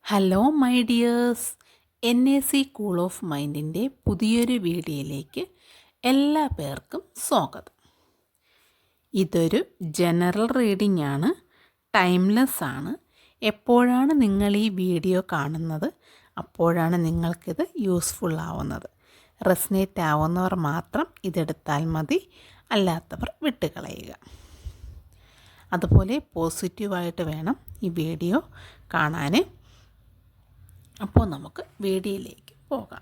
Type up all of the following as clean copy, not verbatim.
Hello my dears, NAC cool of മൈൻഡിൻ്റെ പുതിയൊരു വീഡിയോയിലേക്ക് എല്ലാ പേർക്കും സ്വാഗതം. ഇതൊരു ജനറൽ റീഡിംഗ് ആണ്, ടൈംലെസ് ആണ്. എപ്പോഴാണ് നിങ്ങൾ ഈ വീഡിയോ കാണുന്നത് അപ്പോഴാണ് നിങ്ങൾക്കിത് യൂസ്ഫുൾ ആവുന്നത്. റെസനേറ്റ് ആവുന്നവർ മാത്രം ഇതെടുത്താൽ മതി, അല്ലാത്തവർ വിട്ടുകളയുക. അതുപോലെ പോസിറ്റീവായിട്ട് വേണം ഈ വീഡിയോ കാണാൻ. അപ്പോൾ നമുക്ക് വീഡിയോയിലേക്ക് പോകാം.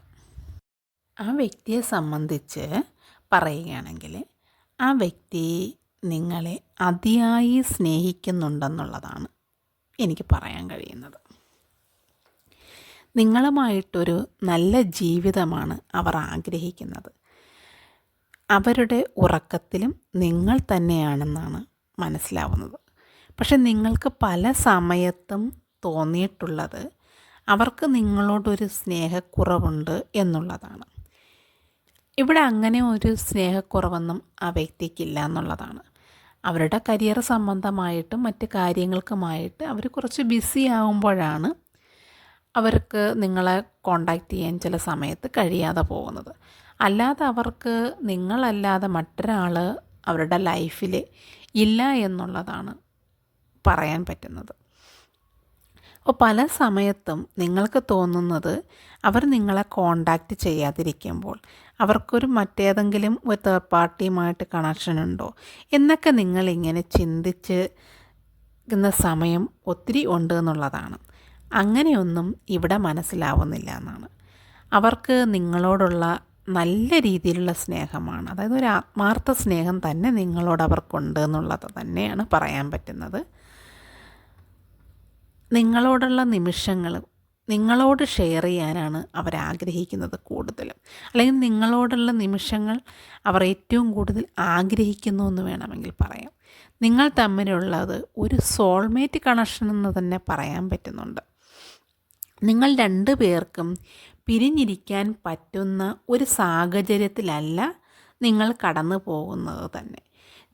ആ വ്യക്തിയെ സംബന്ധിച്ച് പറയുകയാണെങ്കിൽ ആ വ്യക്തി നിങ്ങളെ അതിയായി സ്നേഹിക്കുന്നുണ്ടെന്നുള്ളതാണ് എനിക്ക് പറയാൻ കഴിയുന്നത്. നിങ്ങളുമായിട്ടൊരു നല്ല ജീവിതമാണ് അവർ ആഗ്രഹിക്കുന്നത്. അവരുടെ ഉറക്കത്തിലും നിങ്ങൾ തന്നെയാണെന്നാണ് മനസ്സിലാവുന്നത്. പക്ഷെ നിങ്ങൾക്ക് പല സമയത്തും തോന്നിയിട്ടുള്ളത് അവർക്ക് നിങ്ങളോടൊരു സ്നേഹക്കുറവുണ്ട് എന്നുള്ളതാണ്. ഇവിടെ അങ്ങനെ ഒരു സ്നേഹക്കുറവൊന്നും ആ വ്യക്തിക്കില്ല എന്നുള്ളതാണ്. അവരുടെ കരിയർ സംബന്ധമായിട്ടും മറ്റ് കാര്യങ്ങൾക്കുമായിട്ട് അവർ കുറച്ച് ബിസി ആകുമ്പോഴാണ് അവർക്ക് നിങ്ങളെ കോണ്ടാക്റ്റ് ചെയ്യാൻ ചില സമയത്ത് കഴിയാതെ പോകുന്നത്. അല്ലാതെ അവർക്ക് നിങ്ങളല്ലാതെ മറ്റൊരാൾ അവരുടെ ലൈഫിൽ ഇല്ല എന്നുള്ളതാണ് പറയാൻ പറ്റുന്നത്. അപ്പോൾ പല സമയത്തും നിങ്ങൾക്ക് തോന്നുന്നത് അവർ നിങ്ങളെ കോണ്ടാക്റ്റ് ചെയ്യാതിരിക്കുമ്പോൾ അവർക്കൊരു മറ്റേതെങ്കിലും ഒരു തേർഡ് പാർട്ടിയുമായിട്ട് കണക്ഷൻ ഉണ്ടോ എന്നൊക്കെ നിങ്ങളിങ്ങനെ ചിന്തിച്ച് സമയം ഒത്തിരി ഉണ്ട് എന്നുള്ളതാണ്. അങ്ങനെയൊന്നും ഇവിടെ മനസ്സിലാവുന്നില്ല എന്നാണ്. അവർക്ക് നിങ്ങളോടുള്ള നല്ല രീതിയിലുള്ള സ്നേഹമാണ്, അതായത് ഒരു ആത്മാർത്ഥ സ്നേഹം തന്നെ നിങ്ങളോട് അവർക്കുണ്ട് എന്നുള്ളത് തന്നെയാണ് പറയാൻ പറ്റുന്നത്. നിങ്ങളോടുള്ള നിമിഷങ്ങൾ നിങ്ങളോട് ഷെയർ ചെയ്യാനാണ് അവരാഗ്രഹിക്കുന്നത് കൂടുതലും, അല്ലെങ്കിൽ നിങ്ങളോടുള്ള നിമിഷങ്ങൾ അവർ ഏറ്റവും കൂടുതൽ ആഗ്രഹിക്കുന്നു എന്ന് വേണമെങ്കിൽ പറയാം. നിങ്ങൾ തമ്മിലുള്ളത് ഒരു സോൾമേറ്റ് കണക്ഷൻ എന്ന് തന്നെ പറയാൻ പറ്റുന്നുണ്ട്. നിങ്ങൾ രണ്ടു പേർക്കും പിരിഞ്ഞിരിക്കാൻ പറ്റുന്ന ഒരു സാഹചര്യത്തിലല്ല നിങ്ങൾ കടന്നു പോകുന്നത് തന്നെ.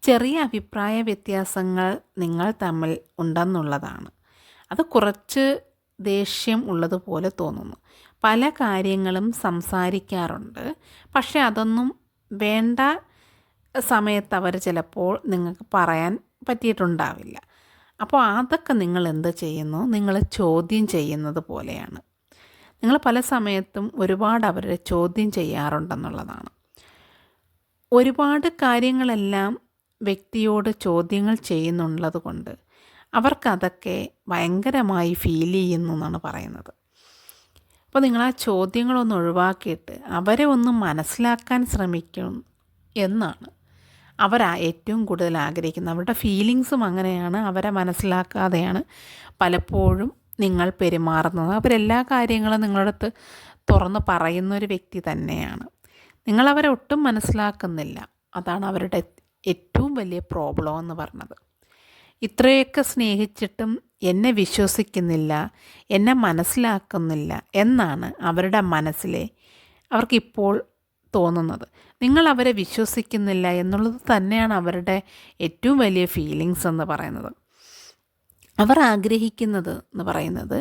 ചെറിയ അഭിപ്രായ വ്യത്യാസങ്ങൾ നിങ്ങൾ തമ്മിൽ ഉണ്ടെന്നുള്ളതാണ്. അത് കുറച്ച് ദേഷ്യം ഉള്ളതുപോലെ തോന്നുന്നു. പല കാര്യങ്ങളും സംസാരിക്കാറുണ്ട്, പക്ഷേ അതൊന്നും വേണ്ട സമയത്ത് അവർ ചിലപ്പോൾ നിങ്ങൾക്ക് പറയാൻ പറ്റിയിട്ടുണ്ടാവില്ല. അപ്പോൾ അതൊക്കെ നിങ്ങൾ എന്ത് ചെയ്യുന്നു, നിങ്ങൾ ചോദ്യം ചെയ്യുന്നത് പോലെയാണ്. നിങ്ങൾ പല സമയത്തും ഒരുപാട് അവരെ ചോദ്യം ചെയ്യാറുണ്ടെന്നുള്ളതാണ്. ഒരുപാട് കാര്യങ്ങളെല്ലാം വ്യക്തിയോട് ചോദ്യങ്ങൾ ചെയ്യുന്നുള്ളത് കൊണ്ട് അവർക്കതൊക്കെ ഭയങ്കരമായി ഫീൽ ചെയ്യുന്നു എന്നാണ് പറയുന്നത്. അപ്പോൾ നിങ്ങൾ ആ ചോദ്യങ്ങളൊന്ന് ഒഴിവാക്കിയിട്ട് അവരെ ഒന്ന് മനസ്സിലാക്കാൻ ശ്രമിക്കണം എന്നാണ് അവർ ഏറ്റവും കൂടുതൽ ആഗ്രഹിക്കുന്നത്. അവരുടെ ഫീലിങ്സും അങ്ങനെയാണ്. അവരെ മനസ്സിലാക്കാതെയാണ് പലപ്പോഴും നിങ്ങൾ പെരുമാറുന്നത്. അവരെല്ലാ കാര്യങ്ങളും നിങ്ങളുടെ അടുത്ത് തുറന്ന് പറയുന്നൊരു വ്യക്തി തന്നെയാണ്. നിങ്ങളവരെ ഒട്ടും മനസ്സിലാക്കുന്നില്ല. അതാണ് അവരുടെ ഏറ്റവും വലിയ പ്രോബ്ലം എന്ന് പറഞ്ഞത്. ഇത്രയൊക്കെ സ്നേഹിച്ചിട്ടും എന്നെ വിശ്വസിക്കുന്നില്ല, എന്നെ മനസ്സിലാക്കുന്നില്ല എന്നാണ് അവരുടെ മനസ്സിലെ അവർക്കിപ്പോൾ തോന്നുന്നത്. നിങ്ങൾ അവരെ വിശ്വസിക്കുന്നില്ല എന്നുള്ളത് തന്നെയാണ് അവരുടെ ഏറ്റവും വലിയ ഫീലിങ്സ് എന്ന് പറയുന്നത്. അവർ ആഗ്രഹിക്കുന്നത് എന്ന് പറയുന്നത്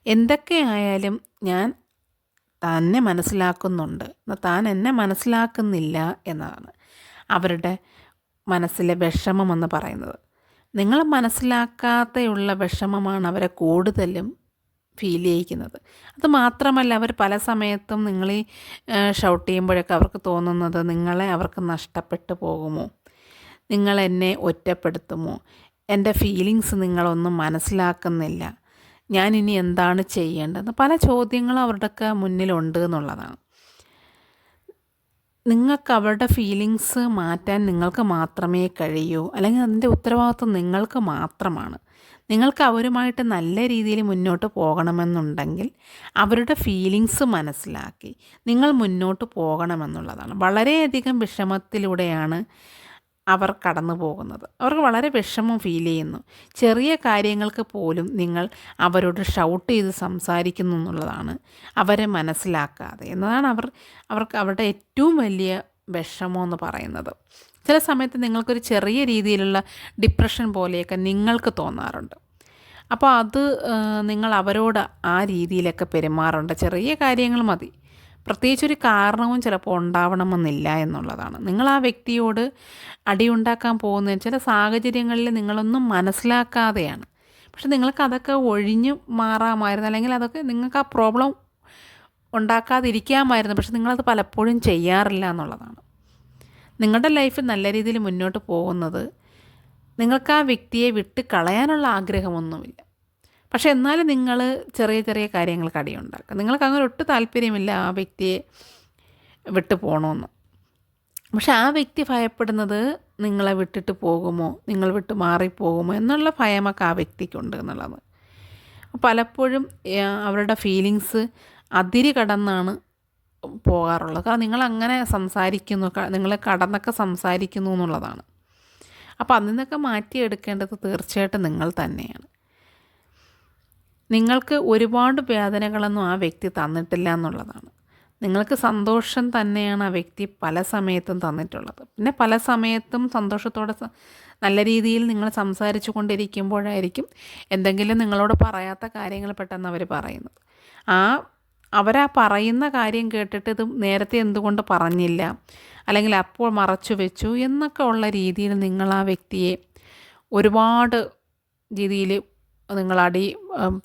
എന്തൊക്കെയായാലും ഞാൻ തന്നെ മനസ്സിലാക്കുന്നുണ്ട്, താൻ എന്നെ മനസ്സിലാക്കുന്നില്ല എന്നതാണ് അവരുടെ മനസ്സിലെ വിഷമമെന്ന് പറയുന്നത്. നിങ്ങൾ മനസ്സിലാക്കാതെയുള്ള വിഷമമാണ് അവരെ കൂടുതലും ഫീൽ ചെയ്യിക്കുന്നത്. അത് മാത്രമല്ല, അവർ പല സമയത്തും നിങ്ങൾ ഷൗട്ട് ചെയ്യുമ്പോഴൊക്കെ അവർക്ക് തോന്നുന്നത് നിങ്ങളെ അവർക്ക് നഷ്ടപ്പെട്ടു പോകുമോ, നിങ്ങളെന്നെ ഒറ്റപ്പെടുത്തുമോ, എൻ്റെ ഫീലിങ്സ് നിങ്ങളൊന്നും മനസ്സിലാക്കുന്നില്ല, ഞാനിനി എന്താണ് ചെയ്യേണ്ടതെന്ന് പല ചോദ്യങ്ങളും അവരുടെയൊക്കെ മുന്നിലുണ്ട് എന്നുള്ളതാണ്. നിങ്ങൾക്ക് അവരുടെ ഫീലിങ്സ് മാറ്റാൻ നിങ്ങൾക്ക് മാത്രമേ കഴിയൂ, അല്ലെങ്കിൽ അതിൻ്റെ ഉത്തരവാദിത്വം നിങ്ങൾക്ക് മാത്രമാണ്. നിങ്ങൾക്ക് അവരുമായിട്ട് നല്ല രീതിയിൽ മുന്നോട്ട് പോകണമെന്നുണ്ടെങ്കിൽ അവരുടെ ഫീലിങ്സ് മനസ്സിലാക്കി നിങ്ങൾ മുന്നോട്ട് പോകണമെന്നുള്ളതാണ്. വളരെയധികം വിഷമത്തിലൂടെയാണ് അവർ കടന്നു പോകുന്നത്. അവർക്ക് വളരെ വിഷമം ഫീൽ ചെയ്യുന്നു. ചെറിയ കാര്യങ്ങൾക്ക് പോലും നിങ്ങൾ അവരോട് ഷൗട്ട് ചെയ്ത് സംസാരിക്കുന്നു എന്നുള്ളതാണ് അവരെ മനസ്സിലാക്കാതെ എന്നതാണ് അവർക്ക് അവരുടെ ഏറ്റവും വലിയ വിഷമം എന്ന് പറയുന്നത്. ചില സമയത്ത് നിങ്ങൾക്കൊരു ചെറിയ രീതിയിലുള്ള ഡിപ്രഷൻ പോലെയൊക്കെ നിങ്ങൾക്ക് തോന്നാറുണ്ട്. അപ്പോൾ അത് നിങ്ങൾ അവരോട് ആ രീതിയിലൊക്കെ പെരുമാറേണ്ട. ചെറിയ കാര്യങ്ങൾ മതി. പ്രത്യേകിച്ചൊരു കാരണവും ചിലപ്പോൾ ഉണ്ടാവണമെന്നില്ല എന്നുള്ളതാണ്. നിങ്ങൾ ആ വ്യക്തിയോട് അടിയുണ്ടാക്കാൻ പോകുന്ന ചില സാഹചര്യങ്ങളിൽ നിങ്ങളൊന്നും മനസ്സിലാക്കാതെയാണ്. പക്ഷെ നിങ്ങൾക്ക് അതൊക്കെ ഒഴിഞ്ഞു മാറാമായിരുന്നു, അല്ലെങ്കിൽ അതൊക്കെ നിങ്ങൾക്ക് ആ പ്രോബ്ലം ഉണ്ടാക്കാതിരിക്കാമായിരുന്നു. പക്ഷെ നിങ്ങളത് പലപ്പോഴും ചെയ്യാറില്ല എന്നുള്ളതാണ്. നിങ്ങളുടെ ലൈഫ് നല്ല രീതിയിൽ മുന്നോട്ട് പോകുന്നത് നിങ്ങൾക്ക് ആ വ്യക്തിയെ വിട്ട് കളയാനുള്ള ആഗ്രഹമൊന്നുമില്ല. പക്ഷെ എന്നാലും നിങ്ങൾ ചെറിയ ചെറിയ കാര്യങ്ങൾക്ക് അടിയുണ്ടാക്കുക. നിങ്ങൾക്ക് അങ്ങനെ ഒട്ടും താല്പര്യമില്ല ആ വ്യക്തിയെ വിട്ടു പോകണമെന്ന്. പക്ഷെ ആ വ്യക്തി ഭയപ്പെടുന്നത് നിങ്ങളെ വിട്ടിട്ട് പോകുമോ, നിങ്ങൾ വിട്ട് മാറിപ്പോകുമോ എന്നുള്ള ഭയമൊക്കെ ആ വ്യക്തിക്കുണ്ട് എന്നുള്ളത്. പലപ്പോഴും അവരുടെ ഫീലിങ്സ് അതിര് കടന്നാണ് പോകാറുള്ളത്. കാരണം നിങ്ങളങ്ങനെ സംസാരിക്കുന്നു, നിങ്ങൾ കടന്നൊക്കെ സംസാരിക്കുന്നു എന്നുള്ളതാണ്. അപ്പോൾ അതിൽ നിന്നൊക്കെ മാറ്റിയെടുക്കേണ്ടത് തീർച്ചയായിട്ടും നിങ്ങൾ തന്നെയാണ്. നിങ്ങൾക്ക് ഒരുപാട് വേദനകളൊന്നും ആ വ്യക്തി തന്നിട്ടില്ല എന്നുള്ളതാണ്. നിങ്ങൾക്ക് സന്തോഷം തന്നെയാണ് ആ വ്യക്തി പല സമയത്തും തന്നിട്ടുള്ളത്. പിന്നെ പല സമയത്തും സന്തോഷത്തോടെ നല്ല രീതിയിൽ നിങ്ങൾ സംസാരിച്ചു കൊണ്ടിരിക്കുമ്പോഴായിരിക്കും എന്തെങ്കിലും നിങ്ങളോട് പറയാത്ത കാര്യങ്ങൾ പെട്ടെന്ന് അവർ പറയുന്നത്. അവരാ പറയുന്ന കാര്യം കേട്ടിട്ട് ഇത് നേരത്തെ എന്തുകൊണ്ട് പറഞ്ഞില്ല, അല്ലെങ്കിൽ അപ്പോൾ മറച്ചു വെച്ചു എന്നൊക്കെ ഉള്ള രീതിയിൽ നിങ്ങൾ ആ വ്യക്തിയെ ഒരുപാട് രീതിയിൽ നിങ്ങളടി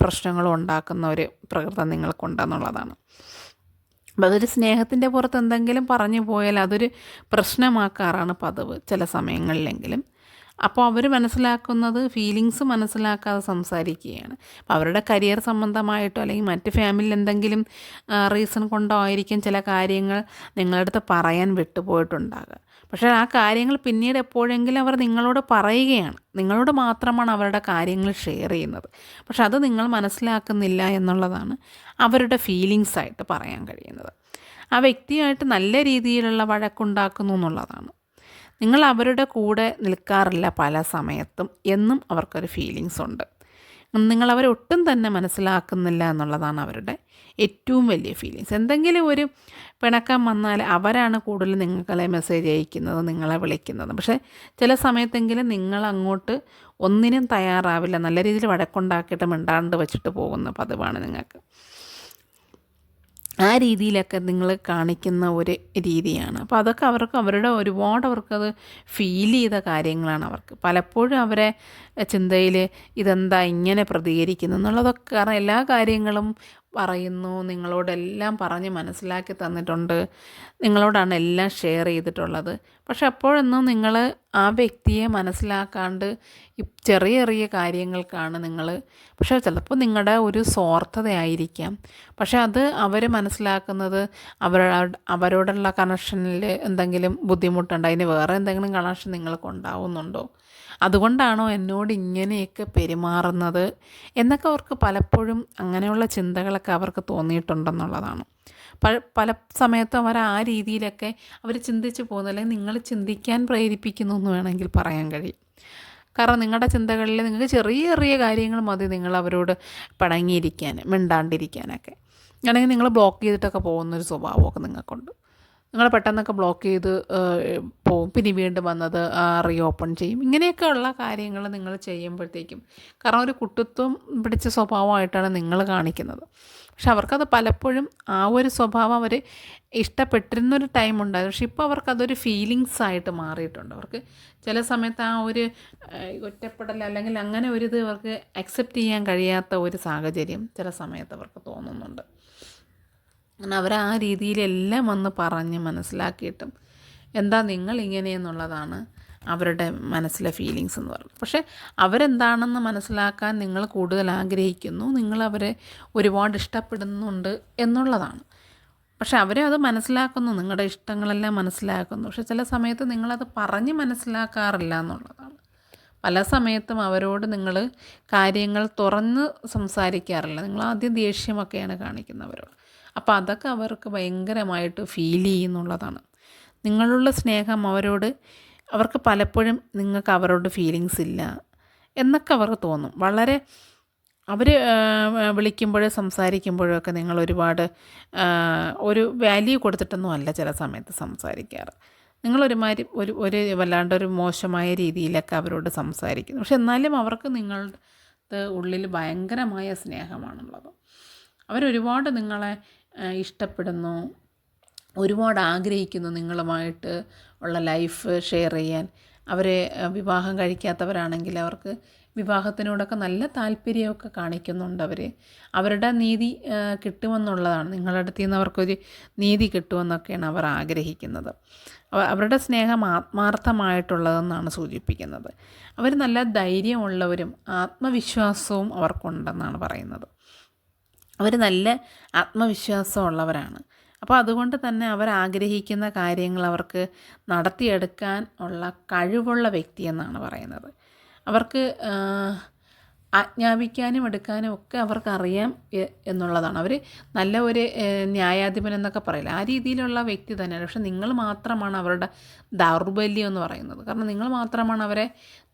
പ്രശ്നങ്ങളും ഉണ്ടാക്കുന്ന ഒരു പ്രകൃതം നിങ്ങൾക്കുണ്ടെന്നുള്ളതാണ്. അപ്പം അതൊരു സ്നേഹത്തിൻ്റെ പുറത്ത് എന്തെങ്കിലും പറഞ്ഞു പോയാൽ അതൊരു പ്രശ്നമാക്കാറാണ് പതിവ് ചില സമയങ്ങളിലെങ്കിലും. അപ്പോൾ അവർ മനസ്സിലാക്കുന്നത് ഫീലിങ്സ് മനസ്സിലാക്കാതെ സംസാരിക്കുകയാണ്. അപ്പോൾ അവരുടെ കരിയർ സംബന്ധമായിട്ടോ അല്ലെങ്കിൽ മറ്റ് ഫാമിലിയിൽ എന്തെങ്കിലും റീസൺ കൊണ്ടോ ആയിരിക്കും ചില കാര്യങ്ങൾ നിങ്ങളുടെ അടുത്ത് പറയാൻ വിട്ടുപോയിട്ടുണ്ടാകുക. പക്ഷേ ആ കാര്യങ്ങൾ പിന്നീട് എപ്പോഴെങ്കിലും അവർ നിങ്ങളോട് പറയുകയാണ്. നിങ്ങളോട് മാത്രമാണ് അവരുടെ കാര്യങ്ങൾ ഷെയർ ചെയ്യുന്നത്. പക്ഷെ അത് നിങ്ങൾ മനസ്സിലാക്കുന്നില്ല എന്നുള്ളതാണ് അവരുടെ ഫീലിങ്സായിട്ട് പറയാൻ കഴിയുന്നത്. ആ വ്യക്തിയായിട്ട് നല്ല രീതിയിലുള്ള വഴക്കുണ്ടാക്കുന്നു എന്നുള്ളതാണ്. നിങ്ങൾ അവരുടെ കൂടെ നിൽക്കാറില്ല പല സമയത്തും എന്നും അവർക്കൊരു ഫീലിങ്സ് ഉണ്ട്. നിങ്ങളവരെ ഒട്ടും തന്നെ മനസ്സിലാക്കുന്നില്ല എന്നുള്ളതാണ് അവരുടെ ഏറ്റവും വലിയ ഫീലിങ്സ്. എന്തെങ്കിലും ഒരു പിണക്കം വന്നാൽ അവരാണ് കൂടുതൽ നിങ്ങളെ മെസ്സേജ് അയക്കുന്നത്, നിങ്ങളെ വിളിക്കുന്നത്. പക്ഷേ ചില സമയത്തെങ്കിലും നിങ്ങളങ്ങോട്ട് ഒന്നിനും തയ്യാറാവില്ല. നല്ല രീതിയിൽ വഴക്കുണ്ടാക്കിയിട്ട് മിണ്ടാണ്ട് വെച്ചിട്ട് പോകുന്ന പതിവാണ് നിങ്ങൾക്ക്. ആ രീതിയിലൊക്കെ നിങ്ങൾ കാണിക്കുന്ന ഒരു രീതിയാണ്. അപ്പോൾ അതൊക്കെ അവരുടെ ഒരുപാട് അവർക്കത് ഫീൽ ചെയ്ത കാര്യങ്ങളാണ്. അവർക്ക് പലപ്പോഴും അവരെ ചിന്തയിൽ ഇതെന്താ ഇങ്ങനെ പ്രതികരിക്കുന്നു എന്നുള്ളതൊക്കെ, കാരണം എല്ലാ കാര്യങ്ങളും പറയുന്നു, നിങ്ങളോടെല്ലാം പറഞ്ഞ് മനസ്സിലാക്കി തന്നിട്ടുണ്ട്, നിങ്ങളോടാണ് എല്ലാം ഷെയർ ചെയ്തിട്ടുള്ളത്. പക്ഷെ അപ്പോഴൊന്നും നിങ്ങൾ ആ വ്യക്തിയെ മനസ്സിലാക്കാണ്ട് ചെറിയ ചെറിയ കാര്യങ്ങൾക്കാണ് നിങ്ങൾ, പക്ഷേ ചിലപ്പോൾ നിങ്ങളുടെ ഒരു സ്വാർത്ഥതയായിരിക്കാം. പക്ഷെ അത് അവർ മനസ്സിലാക്കുന്നത് അവരോടുള്ള കണക്ഷനിൽ എന്തെങ്കിലും ബുദ്ധിമുട്ടുണ്ട്, അതിന് വേറെ എന്തെങ്കിലും കണക്ഷൻ നിങ്ങൾക്ക് ഉണ്ടാവുന്നുണ്ടോ, അതുകൊണ്ടാണോ എന്നോട് ഇങ്ങനെയൊക്കെ പെരുമാറുന്നത് എന്നൊക്കെ അവർക്ക് പലപ്പോഴും അങ്ങനെയുള്ള ചിന്തകളൊക്കെ അവർക്ക് തോന്നിയിട്ടുണ്ടെന്നുള്ളതാണ്. പല സമയത്തും അവർ ആ രീതിയിലൊക്കെ അവർ ചിന്തിച്ച് പോകുന്നു, അല്ലെങ്കിൽ നിങ്ങൾ ചിന്തിക്കാൻ പ്രേരിപ്പിക്കുന്നു എന്ന് വേണമെങ്കിൽ പറയാൻ കഴിയും. കാരണം നിങ്ങളുടെ ചിന്തകളിൽ നിങ്ങൾക്ക് ചെറിയ ചെറിയ കാര്യങ്ങൾ മതി നിങ്ങൾ അവരോട് പിണങ്ങിയിരിക്കാൻ, മിണ്ടാണ്ടിരിക്കാനൊക്കെ. ആണെങ്കിൽ നിങ്ങൾ ബ്ലോക്ക് ചെയ്തിട്ടൊക്കെ പോകുന്നൊരു സ്വഭാവമൊക്കെ നിങ്ങൾക്കുണ്ട്. നിങ്ങൾ പെട്ടെന്നൊക്കെ ബ്ലോക്ക് ചെയ്ത് പോവും, പിന്നെ വീണ്ടും വന്നത് റീ ഓപ്പൺ ചെയ്യും. ഇങ്ങനെയൊക്കെ ഉള്ള കാര്യങ്ങൾ നിങ്ങൾ ചെയ്യുമ്പോഴത്തേക്കും, കാരണം ഒരു കുട്ടിത്വം പിടിച്ച സ്വഭാവമായിട്ടാണ് നിങ്ങൾ കാണിക്കുന്നത്. പക്ഷെ അവർക്കത് പലപ്പോഴും ആ ഒരു സ്വഭാവം അവർ ഇഷ്ടപ്പെട്ടിരുന്നൊരു ടൈമുണ്ടായിരുന്നു. പക്ഷെ ഇപ്പോൾ അവർക്കതൊരു ഫീലിങ്സായിട്ട് മാറിയിട്ടുണ്ട്. അവർക്ക് ചില സമയത്ത് ആ ഒരു ഒറ്റപ്പെടൽ അല്ലെങ്കിൽ അങ്ങനെ ഒരു ഇത് അവർക്ക് അക്സെപ്റ്റ് ചെയ്യാൻ കഴിയാത്ത ഒരു സാഹചര്യം ചില സമയത്ത് അവർക്ക് തോന്നുന്നുണ്ട്. അങ്ങനെ അവർ ആ രീതിയിലെല്ലാം വന്ന് പറഞ്ഞ് മനസ്സിലാക്കിയിട്ടും എന്താ നിങ്ങൾ ഇങ്ങനെയെന്നുള്ളതാണ് അവരുടെ മനസ്സിലെ ഫീലിങ്സ് എന്ന് പറയുന്നത്. പക്ഷേ അവരെന്താണെന്ന് മനസ്സിലാക്കാൻ നിങ്ങൾ കൂടുതൽ ആഗ്രഹിക്കുന്നു, നിങ്ങളവരെ ഒരുപാട് ഇഷ്ടപ്പെടുന്നുണ്ട് എന്നുള്ളതാണ്. പക്ഷെ അവരെ അത് മനസ്സിലാക്കുന്നു, നിങ്ങളുടെ ഇഷ്ടങ്ങളെല്ലാം മനസ്സിലാക്കുന്നു. പക്ഷെ ചില സമയത്ത് നിങ്ങളത് പറഞ്ഞ് മനസ്സിലാക്കാറില്ല എന്നുള്ളതാണ്. പല സമയത്തും അവരോട് നിങ്ങൾ കാര്യങ്ങൾ തുറന്ന് സംസാരിക്കാറില്ല. നിങ്ങൾ ആദ്യം ദേഷ്യമൊക്കെയാണ് കാണിക്കുന്നവരോട്. അപ്പോൾ അതൊക്കെ അവർക്ക് ഭയങ്കരമായിട്ട് ഫീൽ ചെയ്യുന്നുള്ളതാണ്. നിങ്ങളുള്ള സ്നേഹം അവർക്ക് പലപ്പോഴും നിങ്ങൾക്ക് അവരോട് ഫീലിങ്സ് ഇല്ല എന്നൊക്കെ അവർക്ക് തോന്നും. വളരെ അവർ വിളിക്കുമ്പോഴും സംസാരിക്കുമ്പോഴൊക്കെ നിങ്ങൾ ഒരുപാട് ഒരു വാല്യൂ കൊടുത്തിട്ടൊന്നും അല്ല ചില സമയത്ത് സംസാരിക്കാറ്. നിങ്ങളൊരുമാതിരി ഒരു വല്ലാണ്ടൊരു മോശമായ രീതിയിലൊക്കെ അവരോട് സംസാരിക്കുന്നു. പക്ഷെ എന്നാലും അവർക്ക് അവരകത്ത് ഉള്ളിൽ ഭയങ്കരമായ സ്നേഹമാണുള്ളത്. അവരൊരുപാട് നിങ്ങളെ ഇഷ്ടപ്പെടുന്നു, ഒരുപാട് ആഗ്രഹിക്കുന്നു നിങ്ങളുമായിട്ട് ഉള്ള ലൈഫ് ഷെയർ ചെയ്യാൻ. അവരെ വിവാഹം കഴിക്കാത്തവരാണെങ്കിൽ അവർക്ക് വിവാഹത്തിനോടൊക്കെ നല്ല താല്പര്യമൊക്കെ കാണിക്കുന്നുണ്ട്. അവരുടെ നീതി കിട്ടുമെന്നുള്ളതാണ്, നിങ്ങളുടെ അടുത്ത് നിന്ന് അവർക്കൊരു നീതി കിട്ടുമെന്നൊക്കെയാണ് അവർ ആഗ്രഹിക്കുന്നത്. അവരുടെ സ്നേഹം ആത്മാർത്ഥമായിട്ടുള്ളതെന്നാണ് സൂചിപ്പിക്കുന്നത്. അവർ നല്ല ധൈര്യമുള്ളവരും ആത്മവിശ്വാസവും അവർക്കുണ്ടെന്നാണ് പറയുന്നത്. അവർ നല്ല ആത്മവിശ്വാസമുള്ളവരാണ്. അപ്പോൾ അതുകൊണ്ട് തന്നെ അവരാഗ്രഹിക്കുന്ന കാര്യങ്ങൾ അവർക്ക് നടത്തിയെടുക്കാൻ ഉള്ള കഴിവുള്ള വ്യക്തിയെന്നാണ് പറയുന്നത്. അവർക്ക് ആജ്ഞാപിക്കാനും എടുക്കാനും ഒക്കെ അവർക്കറിയാം എന്നുള്ളതാണ്. അവർ നല്ല ഒരു ന്യായാധിപൻ എന്നൊക്കെ പറയില്ല, ആ രീതിയിലുള്ള വ്യക്തി തന്നെയാണ്. പക്ഷെ നിങ്ങൾ മാത്രമാണ് അവരുടെ ദൗർബല്യം എന്ന് പറയുന്നത്. കാരണം നിങ്ങൾ മാത്രമാണ് അവരെ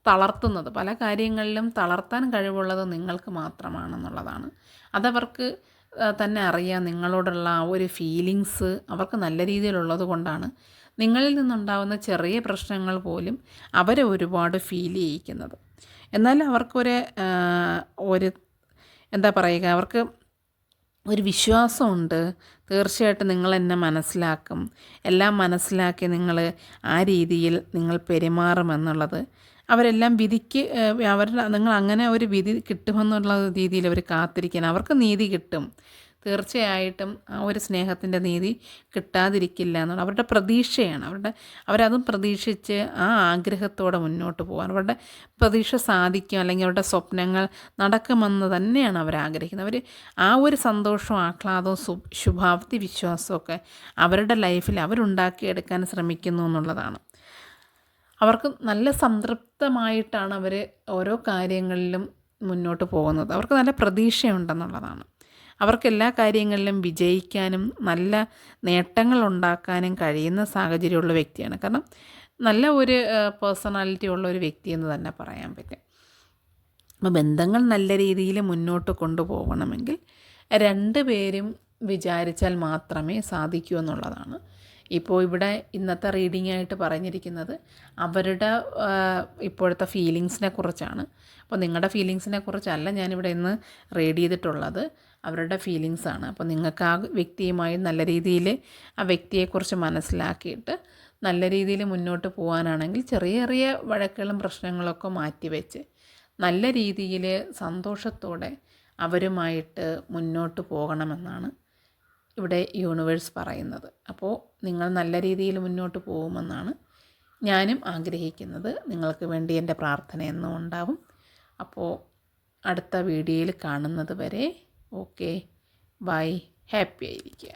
തളർത്തുന്നത്. പല കാര്യങ്ങളിലും തളർത്താൻ കഴിവുള്ളത് നിങ്ങൾക്ക് മാത്രമാണെന്നുള്ളതാണ്. അതവർക്ക് തന്നെ അറിയാം. നിങ്ങളോടുള്ള ആ ഒരു ഫീലിങ്സ് അവർക്ക് നല്ല രീതിയിലുള്ളത് കൊണ്ടാണ് നിങ്ങളിൽ നിന്നുണ്ടാകുന്ന ചെറിയ പ്രശ്നങ്ങൾ പോലും അവരെ ഒരുപാട് ഫീൽ ചെയ്യിക്കുന്നത്. എന്നാൽ അവർക്കൊരു എന്താ പറയുക, അവർക്ക് ഒരു വിശ്വാസമുണ്ട്, തീർച്ചയായിട്ടും നിങ്ങൾ എന്നെ മനസ്സിലാക്കും, എല്ലാം മനസ്സിലാക്കി നിങ്ങൾ ആ രീതിയിൽ നിങ്ങൾ പെരുമാറുമെന്നുള്ളത്. അവരെല്ലാം വിധിക്ക് നിങ്ങൾ അങ്ങനെ ഒരു വിധി കിട്ടുമെന്നുള്ള രീതിയിൽ അവർ കാത്തിരിക്കാൻ, അവർക്ക് നീതി കിട്ടും. തീർച്ചയായിട്ടും ആ ഒരു സ്നേഹത്തിൻ്റെ നീതി കിട്ടാതിരിക്കില്ല എന്നുള്ള അവരുടെ പ്രതീക്ഷയാണ്. അവരതും പ്രതീക്ഷിച്ച് ആ ആഗ്രഹത്തോടെ മുന്നോട്ട് പോകാൻ, അവരുടെ പ്രതീക്ഷ സാധിക്കും, അല്ലെങ്കിൽ അവരുടെ സ്വപ്നങ്ങൾ നടക്കുമെന്ന് തന്നെയാണ് അവർ ആഗ്രഹിക്കുന്നത്. അവർ ആ ഒരു സന്തോഷവും ആഹ്ലാദവും ശുഭാപ്തി വിശ്വാസമൊക്കെ അവരുടെ ലൈഫിൽ അവരുണ്ടാക്കിയെടുക്കാൻ ശ്രമിക്കുന്നു എന്നുള്ളതാണ്. അവർക്ക് നല്ല സംതൃപ്തമായിട്ടാണ് അവർ ഓരോ കാര്യങ്ങളിലും മുന്നോട്ട് പോകുന്നത്. അവർക്ക് നല്ല പ്രതീക്ഷയുണ്ടെന്നുള്ളതാണ്. അവർക്ക് എല്ലാ കാര്യങ്ങളിലും വിജയിക്കാനും നല്ല നേട്ടങ്ങൾ ഉണ്ടാക്കാനും കഴിയുന്ന സാഹചര്യമുള്ള വ്യക്തിയാണ്. കാരണം നല്ല ഒരു പേഴ്സണാലിറ്റി ഉള്ള ഒരു വ്യക്തി എന്ന് തന്നെ പറയാൻ പറ്റും. അപ്പോൾ ബന്ധങ്ങൾ നല്ല രീതിയിൽ മുന്നോട്ട് കൊണ്ടുപോകണമെങ്കിൽ രണ്ടുപേരും വിചാരിച്ചാൽ മാത്രമേ സാധിക്കൂ എന്നുള്ളതാണ്. ഇപ്പോൾ ഇവിടെ ഇന്നത്തെ റീഡിംഗ് ആയിട്ട് പറഞ്ഞിരിക്കുന്നത് അവരുടെ ഇപ്പോഴത്തെ ഫീലിങ്സിനെ കുറിച്ചാണ്. അപ്പോൾ നിങ്ങളുടെ ഫീലിങ്സിനെ കുറിച്ചല്ല ഞാനിവിടെ ഇന്ന് റീഡ് ചെയ്തിട്ടുള്ളത്, അവരുടെ ഫീലിങ്സാണ്. അപ്പോൾ നിങ്ങൾക്ക് ആ വ്യക്തിയുമായി നല്ല രീതിയിൽ ആ വ്യക്തിയെക്കുറിച്ച് മനസ്സിലാക്കിയിട്ട് നല്ല രീതിയിൽ മുന്നോട്ട് പോകാനാണെങ്കിൽ ചെറിയ ചെറിയ വഴക്കുകളും പ്രശ്നങ്ങളൊക്കെ മാറ്റിവെച്ച് നല്ല രീതിയിൽ സന്തോഷത്തോടെ അവരുമായിട്ട് മുന്നോട്ട് പോകണമെന്നാണ് ഇവിടെ യൂണിവേഴ്സ് പറയുന്നത്. അപ്പോൾ നിങ്ങൾ നല്ല രീതിയിൽ മുന്നോട്ട് പോകുമെന്നാണ് ഞാനും ആഗ്രഹിക്കുന്നത്. നിങ്ങൾക്ക് വേണ്ടി എൻ്റെ പ്രാർത്ഥന എന്നും ഉണ്ടാവും. അപ്പോൾ അടുത്ത വീഡിയോയിൽ കാണുന്നത് വരെ ഓക്കെ ബൈ, ഹാപ്പി ആയിരിക്കുക.